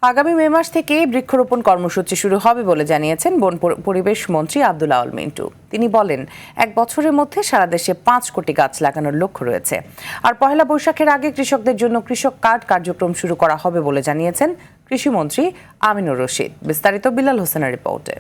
আগামী মে মাস থেকে বৃক্ষরোপণ কর্মসূচি শুরু হবে বলে জানিয়েছেন বন পরিবেশ মন্ত্রী আব্দুল আউয়াল মিন্টু। তিনি বলেন, 1 বছরের মধ্যে সারা দেশে 5 কোটি গাছ লাগানোর লক্ষ্য রয়েছে। আর পহেলা বৈশাখের আগে কৃষকদের জন্য কৃষক কার্ড কার্যক্রম শুরু করা হবে বলে জানিয়েছেন কৃষিমন্ত্রী আমিনুর রশিদ। বিস্তারিত বিল্লাল হোসেনের রিপোর্টে।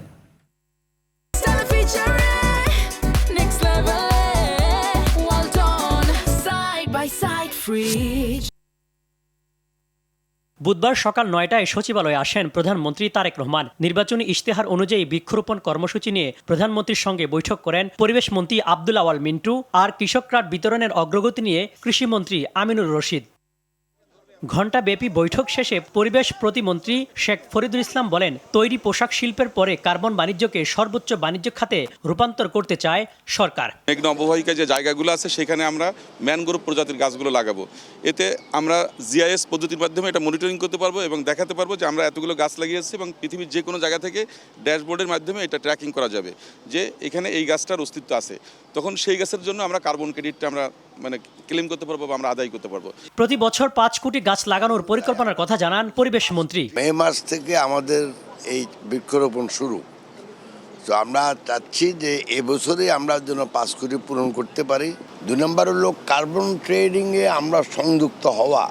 বুধবার সকাল 9টায় সচিবালয়ে আসেন প্রধানমন্ত্রী তারেক রহমান। নির্বাচনী ইশতেহার অনুযায়ী বৃক্ষরোপণ কর্মসূচি নিয়ে প্রধানমন্ত্রীর সঙ্গে বৈঠক করেন পরিবেশ মন্ত্রী আব্দুল আউয়াল মিন্টু আর কৃষক কার্ড বিতরণের অগ্রগতি নিয়ে কৃষিমন্ত্রী আমিনুর রশিদ। ঘণ্টাব্যাপী বৈঠক শেষে পরিবেশ প্রতিমন্ত্রী শেখ ফরিদুল ইসলাম বলেন, তৈরি পোশাক শিল্পের পরে কার্বন বাণিজ্যকে সর্বোচ্চ বাণিজ্য খাতে রূপান্তর করতে চায় সরকার। মেঘনা অববাহিকায় যে জায়গাগুলো আছে সেখানে আমরা ম্যানগ্রোভ প্রজাতির গাছগুলো লাগাবো। এতে আমরা জিআইএস পদ্ধতির মাধ্যমে এটা মনিটরিং করতে পারবো এবং দেখাতে পারবো যে আমরা এতগুলো গাছ লাগিয়েছি এবং পৃথিবীর যে কোনো জায়গা থেকে ড্যাশবোর্ডের মাধ্যমে এটা ট্র্যাকিং করা যাবে যে এখানে এই গাছটার অস্তিত্ব আছে। তখন সেই গাছের জন্য আমরা কার্বন ক্রেডিটটা আমরা ক্লেম করতে পারবো বা আমরা আদায় করতে পারবো। প্রতি বছর 5 কোটি গাছ লাগানোর পরিকল্পনার কথা জানান পরিবেশ মন্ত্রী। মে মাস থেকে আমাদের এই বৃক্ষরোপণ শুরু, তো আমরা চাচ্ছি যে এবছরে আমরা যেন 5 কোটি পূরণ করতে পারি। 2 নম্বর হলো কার্বন ট্রেডিংয়ে আমরা সংযুক্ত হওয়া,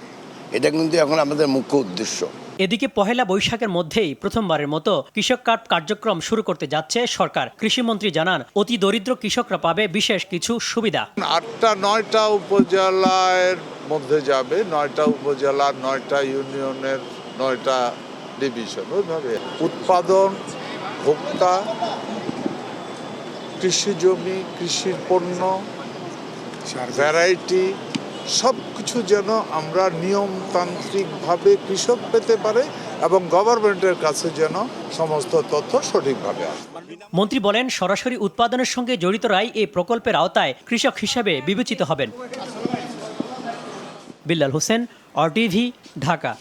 এটা কিন্তু এখন আমাদের মুখ্য উদ্দেশ্য। এদিকে পহেলা বৈশাখের মধ্যেই প্রথমবারের মতো কৃষক কার্ড কার্যক্রম শুরু করতে যাচ্ছে সরকার। কৃষিমন্ত্রী জানান, অতি দরিদ্র কৃষকরা পাবে বিশেষ কিছু সুবিধা। 8টা-9টা উপজেলার মধ্যে যাবে, 9টা উপজেলার 9টা ইউনিয়নের 9টা ডিভিশন। ওইভাবে উৎপাদন, ভোক্তা, কৃষি জমি, কৃষির পণ্য, ভ্যারাইটি সব কিছু যেন আমরা নিয়মতান্ত্রিকভাবে কৃষক পেতে পারে এবং গভর্নমেন্টের কাছে যেন সমস্ত তথ্য সঠিকভাবে আসে। মন্ত্রী বলেন, সরাসরি উৎপাদনের সঙ্গে জড়িতরাই এই প্রকল্পের আওতায় কৃষক হিসেবে বিবেচিত হবেন। বিল্লাল হোসেন, RTV, ঢাকা।